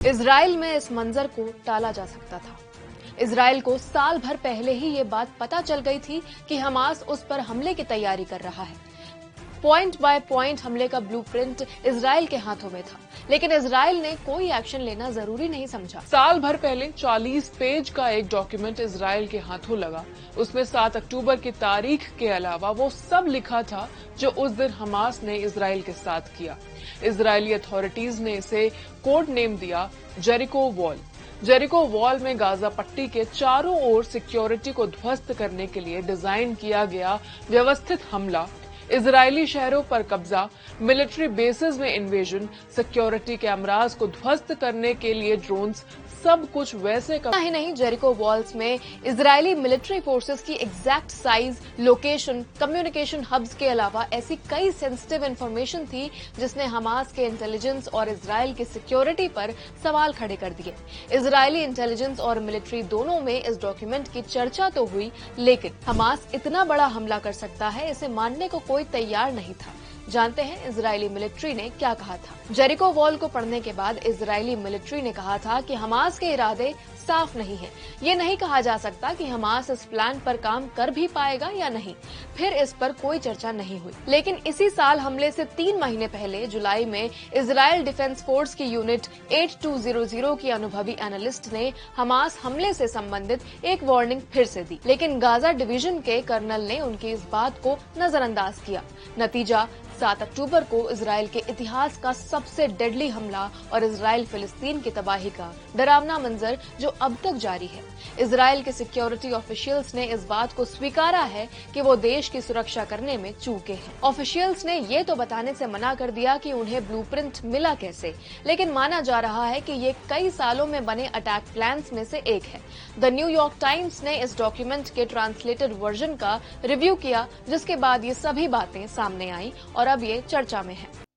Israel में इस मंजर को टाला जा सकता था। इजराइल को साल भर पहले ही ये बात पता चल गई थी कि हमास उस पर हमले की तैयारी कर रहा है। पॉइंट बाय पॉइंट हमले का ब्लूप्रिंट इजराइल के हाथों में था, लेकिन इजराइल ने कोई एक्शन लेना जरूरी नहीं समझा। साल भर पहले 40 पेज का एक डॉक्यूमेंट इजराइल के हाथों लगा। उसमें 7 अक्टूबर की तारीख के अलावा वो सब लिखा था जो उस दिन हमास ने इजराइल के साथ किया। इजरायली अथॉरिटीज ने इसे कोड नेम दिया जेरिको वॉल। जेरिको वॉल में गाजा पट्टी के चारों ओर सिक्योरिटी को ध्वस्त करने के लिए डिजाइन किया गया व्यवस्थित हमला, इजरायली शहरों पर कब्जा, मिलिट्री बेसेस में इन्वेजन, सिक्योरिटी कैमरास को ध्वस्त करने के लिए ड्रोन्स, सब कुछ वैसे का ही नहीं। जेरिको वॉल्स में इजरायली मिलिट्री फोर्सेस की exact size, location, communication hubs के अलावा ऐसी कई सेंसिटिव इंफॉर्मेशन थी जिसने हमास के इंटेलिजेंस और इजराइल की सिक्योरिटी पर सवाल खड़े कर दिए। इजरायली इंटेलिजेंस और मिलिट्री दोनों में इस डॉक्यूमेंट की चर्चा तो हुई, लेकिन हमास इतना बड़ा हमला कर सकता है इसे मानने को कोई तैयार नहीं था। जानते हैं इजरायली मिलिट्री ने क्या कहा था। जेरिको वॉल को पढ़ने के बाद इजरायली मिलिट्री ने कहा था कि हमास के इरादे साफ नहीं है। ये नहीं कहा जा सकता कि हमास इस प्लान पर काम कर भी पाएगा या नहीं। फिर इस पर कोई चर्चा नहीं हुई। लेकिन इसी साल हमले से 3 महीने पहले जुलाई में इजराइल डिफेंस फोर्स की यूनिट 8200 की अनुभवी एनालिस्ट ने हमास हमले से संबंधित एक वार्निंग फिर से दी, लेकिन गाजा डिवीजन के कर्नल ने उनकी इस बात को नजरअंदाज किया। नतीजा 7 अक्टूबर को इजराइल के इतिहास का सबसे डेडली हमला और इजराइल फिलिस्तीन की तबाही का डरावना मंजर जो अब तक जारी है। इजराइल के सिक्योरिटी ऑफिशियल्स ने इस बात को स्वीकारा है कि वो देश की सुरक्षा करने में चूके हैं। ऑफिशियल्स ने ये तो बताने से मना कर दिया कि उन्हें ब्लूप्रिंट मिला कैसे, लेकिन माना जा रहा है कि ये कई सालों में बने अटैक प्लान्स में से एक है। द न्यूयॉर्क टाइम्स ने इस डॉक्यूमेंट के ट्रांसलेटेड वर्जन का रिव्यू किया, जिसके बाद ये सभी बातें सामने आई और अब ये चर्चा में है।